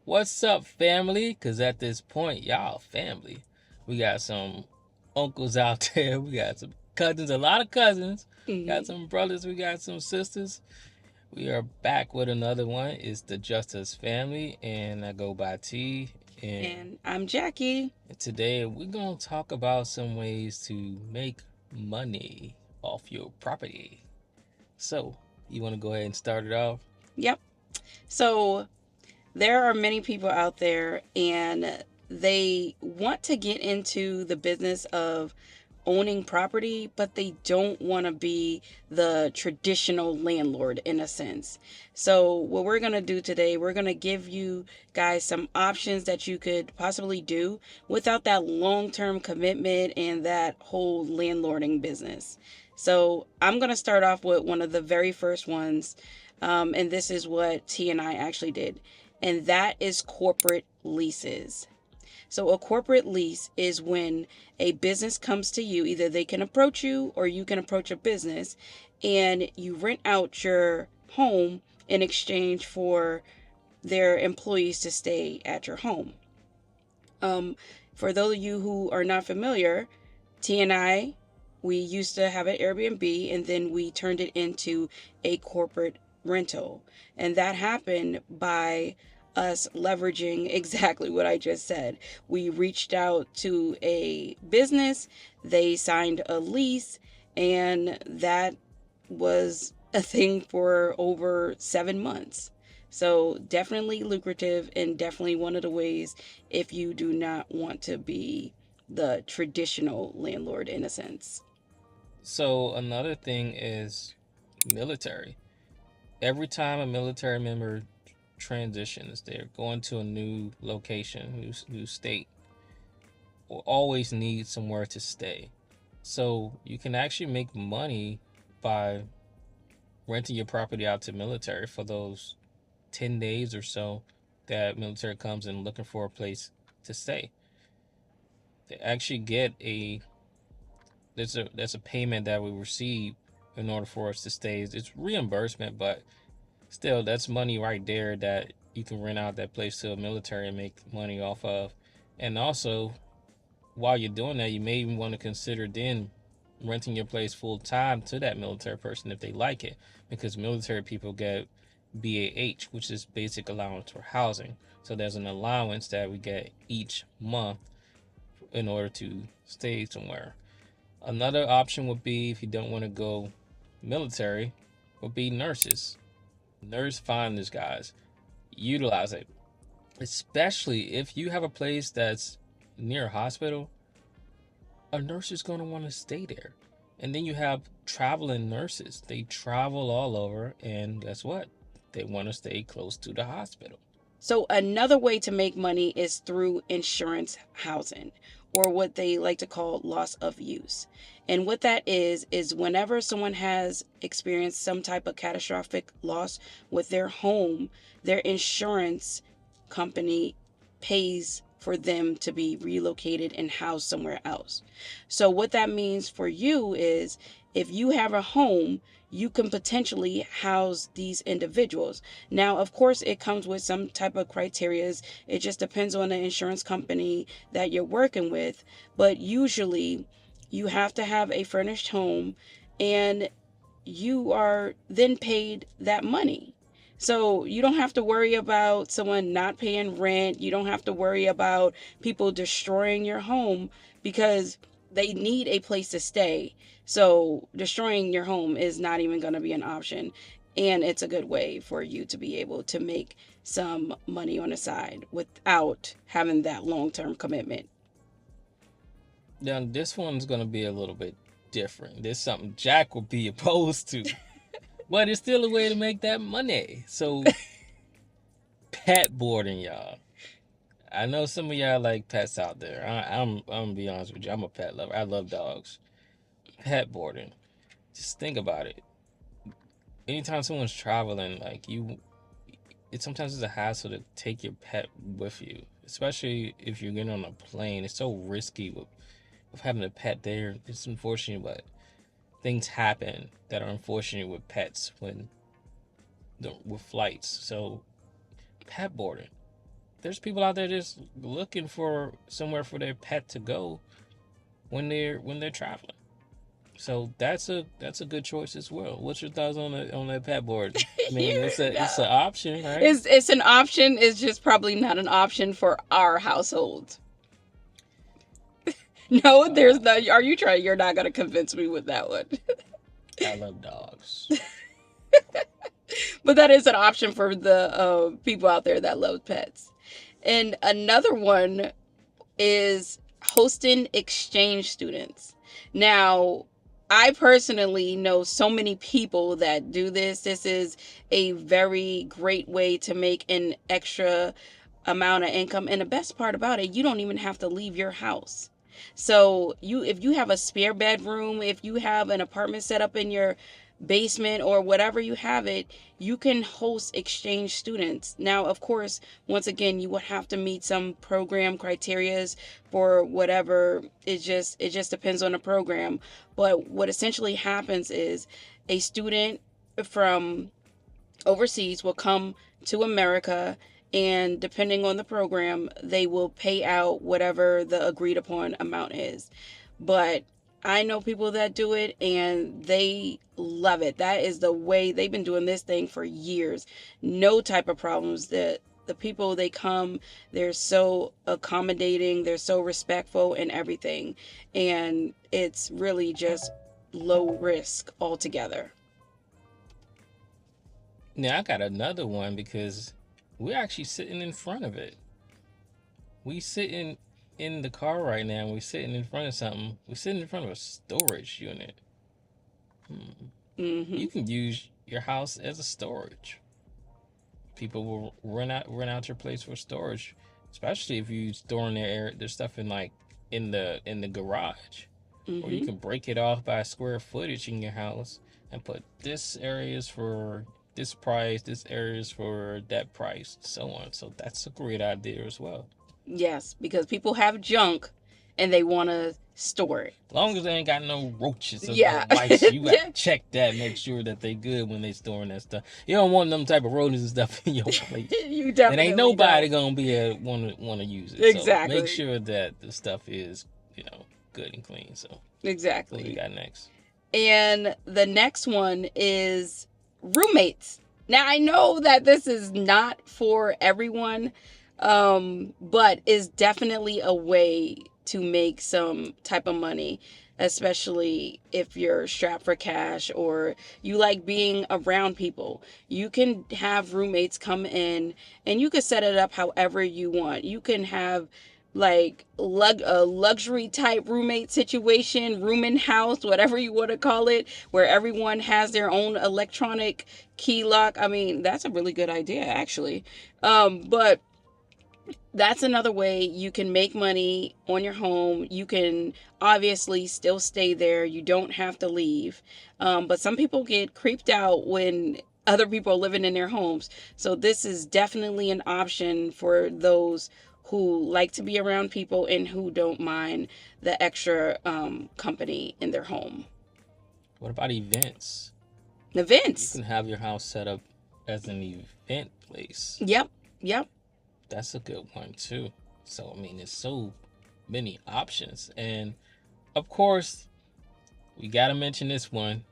What's up, family? Because at this point, y'all family. We got some uncles out there. We got some cousins, a lot of cousins. Got Mhm. some brothers. We got some sisters. We are back with another one. It's the Justice family, and I go by T. And And I'm Jackie. today we're going to talk about some ways to make money off your property. So, you want to go ahead and start it off? Yep. So there are many people out there and they want to get into the business of owning property, but they don't want to be the traditional landlord in a sense. So, what we're going to do today, we're going to give you guys some options that you could possibly do without that long term commitment and that whole landlording business. So, I'm going to start off with one of the very first ones, and this is what T and I actually did, and that is corporate leases. So, a corporate lease is when a business comes to you, either they can approach you or you can approach a business, and you rent out your home in exchange for their employees to stay at your home. Um, for those of you who are not familiar, T and I, we used to have an Airbnb and then we turned it into a corporate rental. And that happened by us leveraging exactly what I just said. We reached out to a business, they signed a lease, and that was a thing for over 7 months. So, definitely lucrative and definitely one of the ways if you do not want to be the traditional landlord in a sense. So, another thing is military. Every time a military member transitions, they're going to a new location, new state, will always need somewhere to stay. So you can actually make money by renting your property out to military for those 10 days or so that military comes and looking for a place to stay. They actually get a there's a payment that we receive in order for us to stay. It's reimbursement, but still that's money right there that you can rent out that place to a military and make money off of. And also, while you're doing that, you may even want to consider then renting your place full time to that military person if they like it, because military people get BAH, which is basic allowance for housing. So there's an allowance that we get each month in order to stay somewhere. Another option would be, if you don't want to go military, would be nurses. Nurse finders, guys, utilize it, especially if you have a place that's near a hospital. A nurse is going to want to stay there. And then you have traveling nurses. They travel all over, and guess what? They want to stay close to the hospital. So, another way to make money is through insurance housing, or what they like to call loss of use. And what that is whenever someone has experienced some type of catastrophic loss with their home, their insurance company pays for them to be relocated and housed somewhere else. So, what that means for you is if you have a home, you can potentially house these individuals. Now, of course, it comes with some type of criterias. It just depends on the insurance company that you're working with. But usually, you have to have a furnished home and you are then paid that money. So you don't have to worry about someone not paying rent. You don't have to worry about people destroying your home because they need a place to stay. So destroying your home is not even going to be an option. And it's a good way for you to be able to make some money on the side without having that long term commitment. Now, this one's going to be a little bit different. This is something Jack will be opposed to, but it's still a way to make that money. So, pet boarding, y'all. I know some of y'all like pets out there. I'm gonna be honest with you. I'm a pet lover. I love dogs. Pet boarding. Just think about it. Anytime someone's traveling, like you, it sometimes is a hassle to take your pet with you, especially if you're getting on a plane. It's so risky with having a pet there. It's unfortunate, but things happen that are unfortunate with pets with flights. So pet boarding. there's people out there just looking for somewhere for their pet to go when they're traveling. So that's a good choice as well. What's your thoughts on that pet board? I mean, You it's an know. option, right? It's an option. It's just probably not an option for our household. No, there's Uh, not. Are you trying? You're not gonna convince me with that one. I love dogs. But that is an option for the people out there that love pets. And another one is hosting exchange students. Now, I personally know so many people that do this. This is a very great way to make an extra amount of income. And the best part about it, you don't even have to leave your house. So if you have a spare bedroom, if you have an apartment set up in your basement or whatever you have it, you can host exchange students. Now, of course, once again, you would have to meet some program criterias for whatever. It just depends on the program. But what essentially happens is a student from overseas will come to America, and depending on the program, they will pay out whatever the agreed upon amount is. But I know people that do it and they love it. That is the way they've been doing this thing for years. No type of problems. The people they come, they're so accommodating, they're so respectful and everything. And it's really just low risk altogether. Now I got another one because we're actually sitting in front of it. We sitting in the car right now. We're sitting in front of something. We're sitting in front of a storage unit. Hmm. Mhm. You can use your house as a storage. People will rent out your place for storage, especially if you storing their stuff in like in the garage, or you Mhm. can break it off by square footage in your house and put this area is for this price, this area is for that price, so on. So that's a great idea as well. Yes, because people have junk and they want to store it. As long as they ain't got no roaches or Yeah. lice, you got to check that, make sure that they good when they storing that stuff. You don't want them type of rodents and stuff in your place. You And ain't definitely nobody don't. gonna be want to use it. So make Exactly. sure that the stuff is good and clean. So what you Exactly. got next? And the next one is roommates. Now, I know that this is not for everyone, but is definitely a way to make some type of money, especially if you're strapped for cash or you like being around people. You can have roommates come in and you can set it up however you want. You can have like a luxury type roommate situation, room in house, whatever you want to call it, where everyone has their own electronic key lock. I mean, that's a really good idea, actually. But that's another way you can make money on your home. You can obviously still stay there. You don't have to leave. But some people get creeped out when other people are living in their homes. So this is definitely an option for those who like to be around people and who don't mind the extra company in their home. What about events? You Events. can have your house set up as an event place. Yep. Yep. That's a good one too. So I mean, there's so many options, and of course, we gotta mention this one.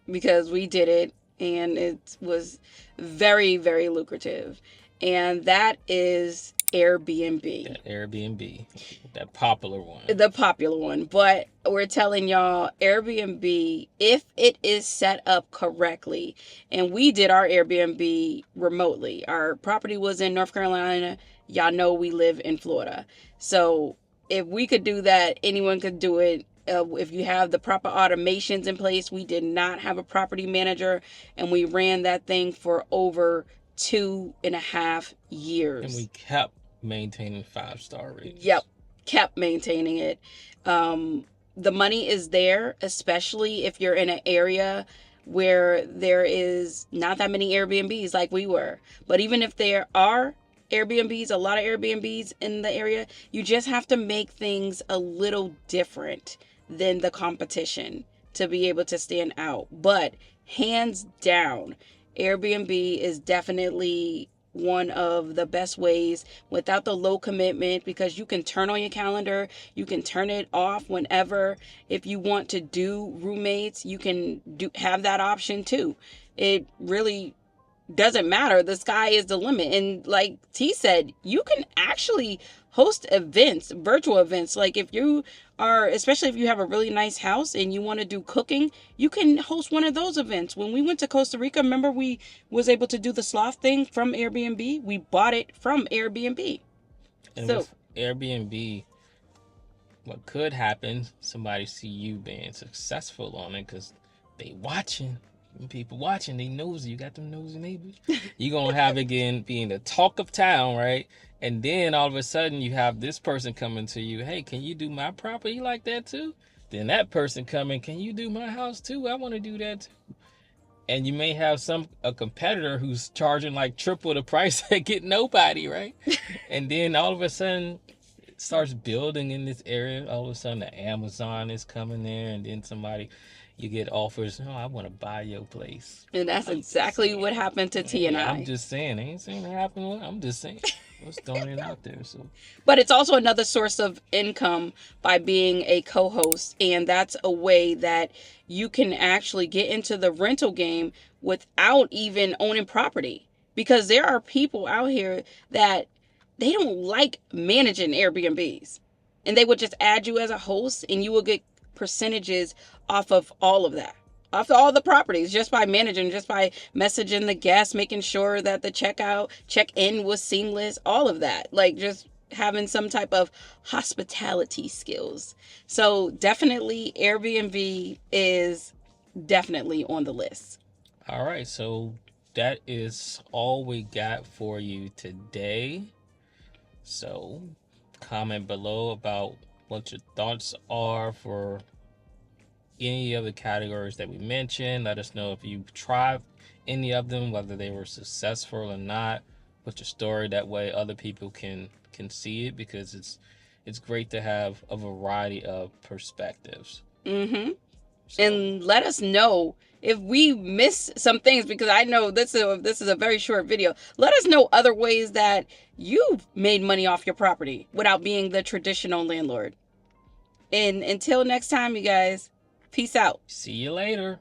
Because we did it and it was very, very lucrative. And that is Airbnb, That Airbnb, that popular one. the popular one. But we're telling y'all, Airbnb, if it is set up correctly, and we did our Airbnb remotely, our property was in North Carolina. Y'all know we live in Florida. So if we could do that, anyone could do it. If you have the proper automations in place, we did not have a property manager, and we ran that thing for over 2.5 years. And we kept maintaining 5-star Yep, ratings. kept maintaining it. The money is there, especially if you're in an area where there is not that many Airbnbs like we were. But even if there are Airbnbs, a lot of Airbnbs in the area, you just have to make things a little different than the competition to be able to stand out. But hands down, Airbnb is definitely one of the best ways without the low commitment, because you can turn on your calendar, you can turn it off whenever. If you want to do roommates, you can do have that option too. It really doesn't matter. The sky is the limit. And like T said, you can actually host events, virtual events. Like if you are, especially if you have a really nice house and you want to do cooking, you can host one of those events. When we went to Costa Rica, remember we was able to do the sloth thing from Airbnb? We bought it from Airbnb. And So, with Airbnb, what could happen, somebody see you being successful on it because they watching. People watching, they nosy. You got them nosy neighbors. You gonna have again being the talk of town, right? And then all of a sudden you have this person coming to you, hey, can you do my property like that too? Then that person coming, can you do my house too? I want to do that too. And you may have a competitor who's charging like triple the price and get nobody, right? And then all of a sudden it starts building in this area. All of a sudden the Amazon is coming there, and then somebody, you get offers, oh, I want to buy your place. and that's I'm just exactly saying. what happened to T and Yeah, I'm I. just saying. I ain't saying it happened. I'm just saying. Let's throwing it out there. So But it's also another source of income by being a co host. And that's a way that you can actually get into the rental game without even owning property. Because there are people out here that they don't like managing Airbnbs. And they would just add you as a host and you will get percentages off of all of that. Off all the properties, just by managing, just by messaging the guests, making sure that the check in was seamless, all of that. Like just having some type of hospitality skills. So definitely Airbnb is definitely on the list. all right. So that is all we got for you today. So comment below about what your thoughts are for any of the categories that we mentioned. Let us know if you tried any of them, whether they were successful or not. Put your story that way other people can see it, because it's great to have a variety of perspectives. Mm-hmm. So And let us know if we miss some things, because I know this is a very short video. Let us know other ways that you've made money off your property without being the traditional landlord. And until next time, you guys, peace out. see you later.